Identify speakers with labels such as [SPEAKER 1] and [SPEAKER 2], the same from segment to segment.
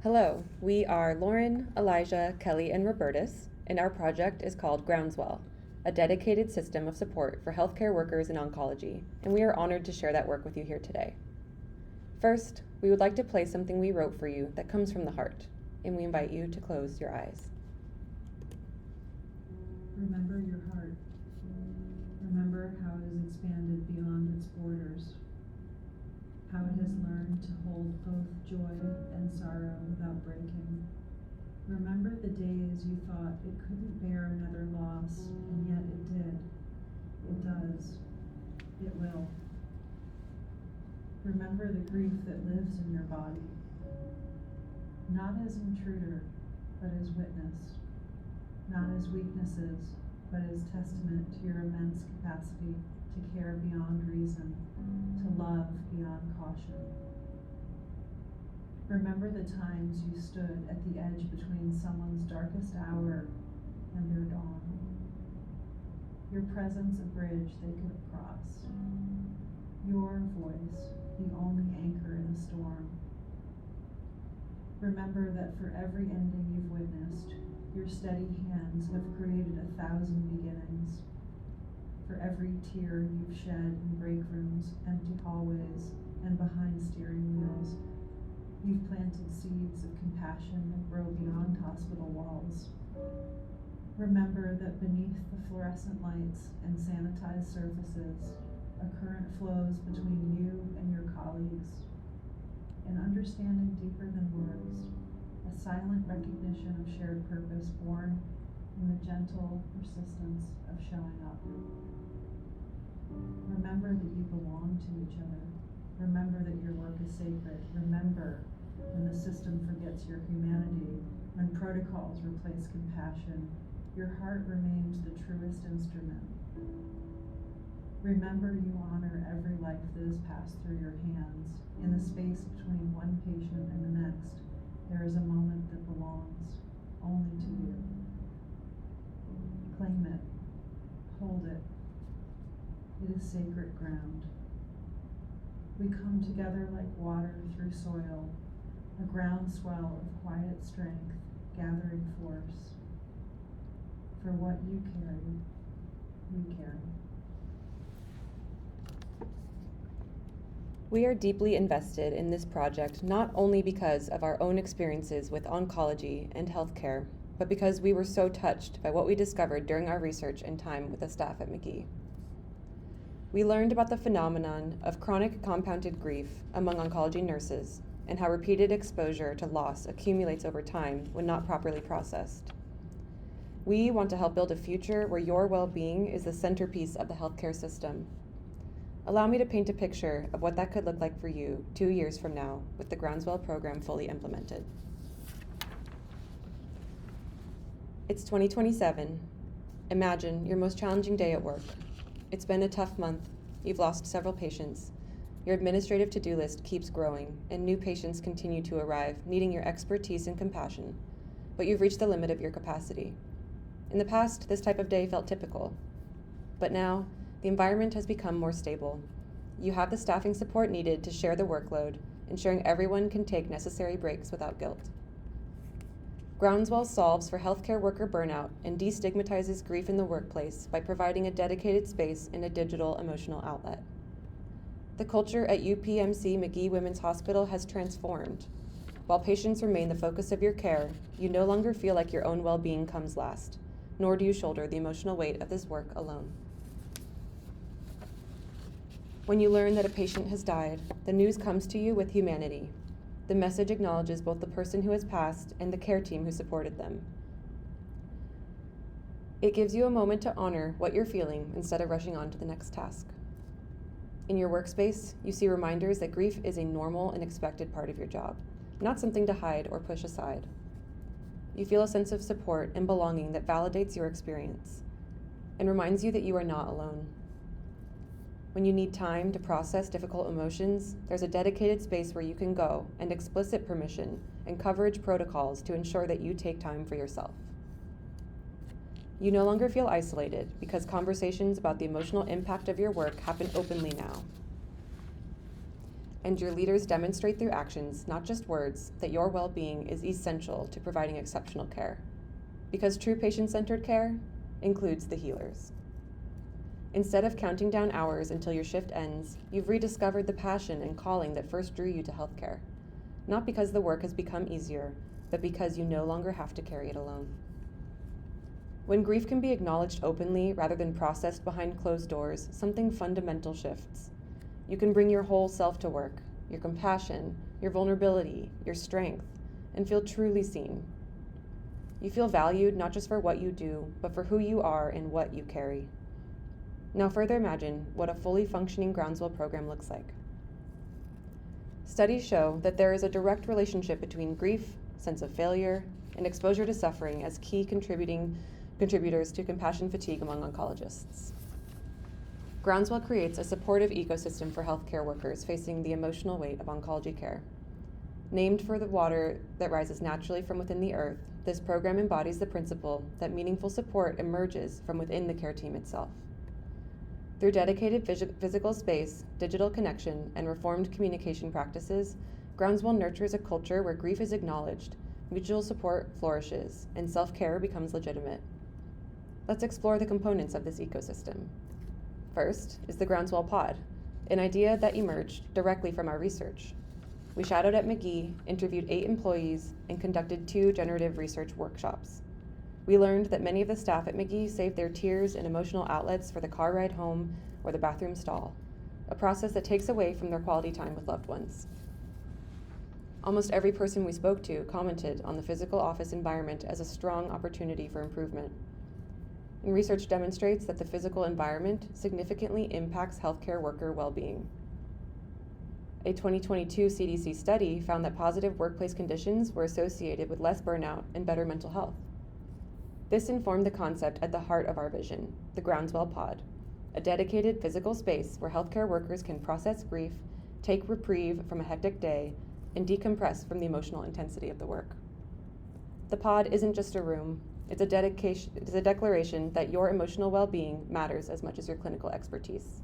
[SPEAKER 1] Hello, we are Lorin, Elijah, Kelly, and Robertus, and our project is called Groundswell, a dedicated system of support for healthcare workers in oncology, and we are honored to share that work with you here today. First, we would like to play something we wrote for you that comes from the heart, and we invite you to close your eyes.
[SPEAKER 2] Remember your heart. Remember how it has expanded beyond its borders, how it has learned to hold both joy and sorrow without breaking. Remember the days you thought it couldn't bear another loss, and yet it did. It does. It will. Remember the grief that lives in your body, not as intruder, but as witness, not as weaknesses, but as testament to your immense capacity to care beyond reason, to love beyond caution. Remember the times you stood at the edge between someone's darkest hour and their dawn. Your presence a bridge they could cross. Your voice, the only anchor in a storm. Remember that for every ending you've witnessed, your steady hands have created 1,000 beginnings. For every tear you've shed in break rooms, empty hallways, and behind steering wheels, you've planted seeds of compassion that grow beyond hospital walls. Remember that beneath the fluorescent lights and sanitized surfaces, a current flows between you and your colleagues, an understanding deeper than words, a silent recognition of shared purpose born in the gentle persistence of showing up. Remember that you belong to each other. Remember that your work is sacred. Remember when the system forgets your humanity, when protocols replace compassion, your heart remains the truest instrument. Remember you honor every life that has passed through your hands. In the space between one patient and the next, there is a moment that belongs only to you. Claim it. Hold it. It is sacred ground. We come together like water through soil, a groundswell of quiet strength, gathering force. For what you carry, we carry.
[SPEAKER 1] We are deeply invested in this project not only because of our own experiences with oncology and healthcare, but because we were so touched by what we discovered during our research and time with the staff at Magee. We learned about the phenomenon of chronic compounded grief among oncology nurses and how repeated exposure to loss accumulates over time when not properly processed. We want to help build a future where your well-being is the centerpiece of the healthcare system. Allow me to paint a picture of what that could look like for you 2 years from now with the Groundswell program fully implemented. It's 2027. Imagine your most challenging day at work. It's been a tough month. You've lost several patients. Your administrative to-do list keeps growing, and new patients continue to arrive, needing your expertise and compassion. But you've reached the limit of your capacity. In the past, this type of day felt typical. But now, the environment has become more stable. You have the staffing support needed to share the workload, ensuring everyone can take necessary breaks without guilt. Groundswell solves for healthcare worker burnout and destigmatizes grief in the workplace by providing a dedicated space and a digital emotional outlet. The culture at UPMC Magee Women's Hospital has transformed. While patients remain the focus of your care, you no longer feel like your own well-being comes last, nor do you shoulder the emotional weight of this work alone. When you learn that a patient has died, the news comes to you with humanity. The message acknowledges both the person who has passed and the care team who supported them. It gives you a moment to honor what you're feeling instead of rushing on to the next task. In your workspace, you see reminders that grief is a normal and expected part of your job, not something to hide or push aside. You feel a sense of support and belonging that validates your experience and reminds you that you are not alone. When you need time to process difficult emotions, there's a dedicated space where you can go and explicit permission and coverage protocols to ensure that you take time for yourself. You no longer feel isolated because conversations about the emotional impact of your work happen openly now. and your leaders demonstrate through actions, not just words, that your well-being is essential to providing exceptional care. Because true patient-centered care includes the healers. Instead of counting down hours until your shift ends, you've rediscovered the passion and calling that first drew you to healthcare. Not because the work has become easier, but because you no longer have to carry it alone. When grief can be acknowledged openly rather than processed behind closed doors, something fundamental shifts. You can bring your whole self to work, your compassion, your vulnerability, your strength, and feel truly seen. You feel valued not just for what you do, but for who you are and what you carry. Now further imagine what a fully functioning Groundswell program looks like. Studies show that there is a direct relationship between grief, sense of failure, and exposure to suffering as key contributors to compassion fatigue among oncologists. Groundswell creates a supportive ecosystem for healthcare workers facing the emotional weight of oncology care. Named for the water that rises naturally from within the earth, this program embodies the principle that meaningful support emerges from within the care team itself. Through dedicated physical space, digital connection, and reformed communication practices, Groundswell nurtures a culture where grief is acknowledged, mutual support flourishes, and self-care becomes legitimate. Let's explore the components of this ecosystem. First is the Groundswell Pod, an idea that emerged directly from our research. We shadowed at Magee, interviewed 8 employees, and conducted 2 generative research workshops. We learned that many of the staff at Magee saved their tears and emotional outlets for the car ride home or the bathroom stall, a process that takes away from their quality time with loved ones. Almost every person we spoke to commented on the physical office environment as a strong opportunity for improvement. And research demonstrates that the physical environment significantly impacts healthcare worker well-being. A 2022 CDC study found that positive workplace conditions were associated with less burnout and better mental health. This informed the concept at the heart of our vision, the Groundswell Pod, a dedicated physical space where healthcare workers can process grief, take reprieve from a hectic day, and decompress from the emotional intensity of the work. The pod isn't just a room, it's a declaration that your emotional well-being matters as much as your clinical expertise.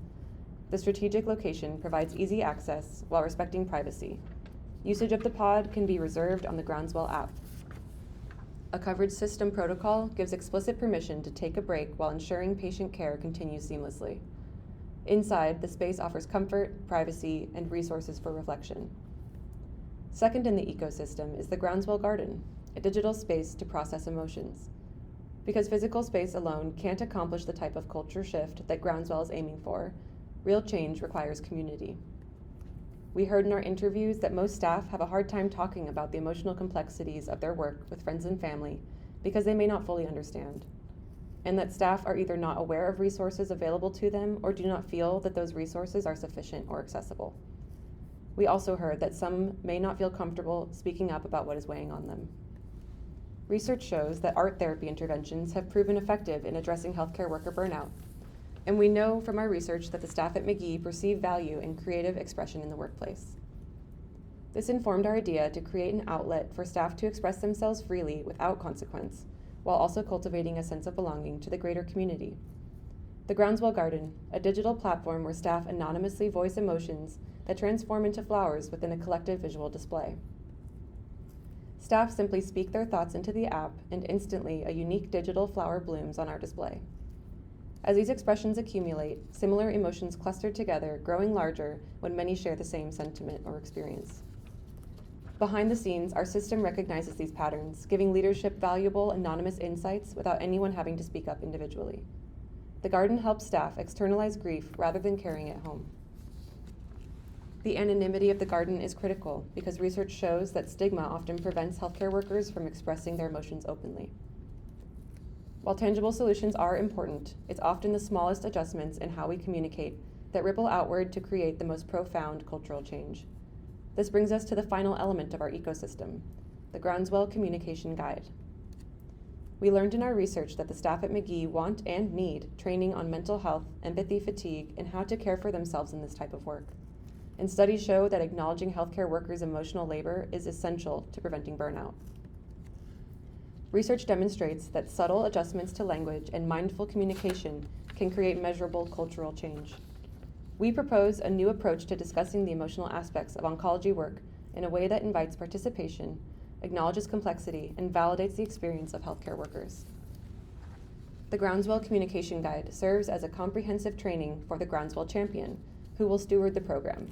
[SPEAKER 1] The strategic location provides easy access while respecting privacy. Usage of the pod can be reserved on the Groundswell app. A coverage system protocol gives explicit permission to take a break while ensuring patient care continues seamlessly. Inside, the space offers comfort, privacy, and resources for reflection. Second in the ecosystem is the Groundswell Garden, a digital space to process emotions. Because physical space alone can't accomplish the type of culture shift that Groundswell is aiming for, real change requires community. We heard in our interviews that most staff have a hard time talking about the emotional complexities of their work with friends and family because they may not fully understand, and that staff are either not aware of resources available to them or do not feel that those resources are sufficient or accessible. We also heard that some may not feel comfortable speaking up about what is weighing on them. Research shows that art therapy interventions have proven effective in addressing healthcare worker burnout. And we know from our research that the staff at Magee perceive value in creative expression in the workplace. This informed our idea to create an outlet for staff to express themselves freely without consequence, while also cultivating a sense of belonging to the greater community. The Groundswell Garden, a digital platform where staff anonymously voice emotions that transform into flowers within a collective visual display. Staff simply speak their thoughts into the app, and instantly a unique digital flower blooms on our display. As these expressions accumulate, similar emotions cluster together, growing larger when many share the same sentiment or experience. Behind the scenes, our system recognizes these patterns, giving leadership valuable anonymous insights without anyone having to speak up individually. The garden helps staff externalize grief rather than carrying it home. The anonymity of the garden is critical because research shows that stigma often prevents healthcare workers from expressing their emotions openly. While tangible solutions are important, it's often the smallest adjustments in how we communicate that ripple outward to create the most profound cultural change. This brings us to the final element of our ecosystem, the Groundswell Communication Guide. We learned in our research that the staff at Magee want and need training on mental health, empathy, fatigue, and how to care for themselves in this type of work. And studies show that acknowledging healthcare workers' emotional labor is essential to preventing burnout. Research demonstrates that subtle adjustments to language and mindful communication can create measurable cultural change. We propose a new approach to discussing the emotional aspects of oncology work in a way that invites participation, acknowledges complexity, and validates the experience of healthcare workers. The Groundswell Communication Guide serves as a comprehensive training for the Groundswell champion, who will steward the program,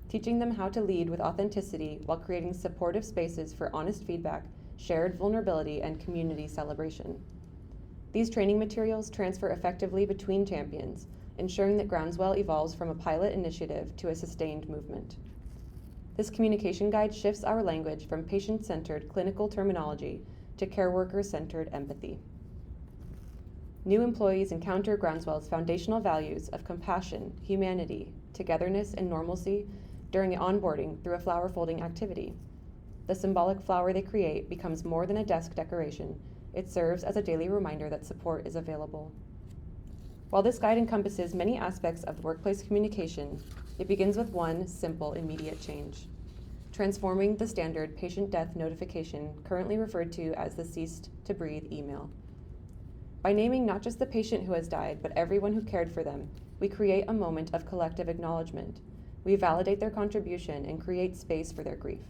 [SPEAKER 1] teaching them how to lead with authenticity while creating supportive spaces for honest feedback, shared vulnerability, and community celebration. These training materials transfer effectively between champions, ensuring that Groundswell evolves from a pilot initiative to a sustained movement. This communication guide shifts our language from patient-centered clinical terminology to care worker-centered empathy. New employees encounter Groundswell's foundational values of compassion, humanity, togetherness, and normalcy during onboarding through a flower folding activity. The symbolic flower they create becomes more than a desk decoration. It serves as a daily reminder that support is available. While this guide encompasses many aspects of workplace communication, it begins with one simple, immediate change: transforming the standard patient death notification, currently referred to as the ceased to breathe email. By naming not just the patient who has died, but everyone who cared for them, we create a moment of collective acknowledgement. We validate their contribution and create space for their grief.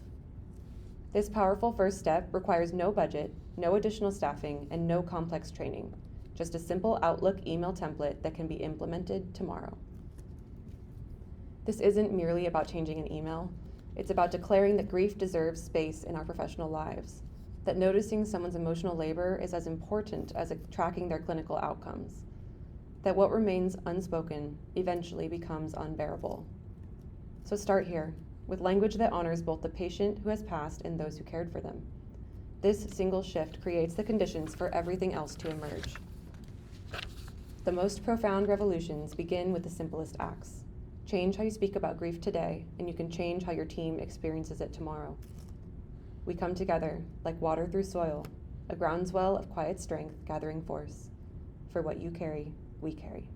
[SPEAKER 1] This powerful first step requires no budget, no additional staffing, and no complex training. Just a simple Outlook email template that can be implemented tomorrow. This isn't merely about changing an email. It's about declaring that grief deserves space in our professional lives, that noticing someone's emotional labor is as important as tracking their clinical outcomes, that what remains unspoken eventually becomes unbearable. So start here, with language that honors both the patient who has passed and those who cared for them. This single shift creates the conditions for everything else to emerge. The most profound revolutions begin with the simplest acts. Change how you speak about grief today, and you can change how your team experiences it tomorrow. We come together, like water through soil, a groundswell of quiet strength gathering force. For what you carry, we carry.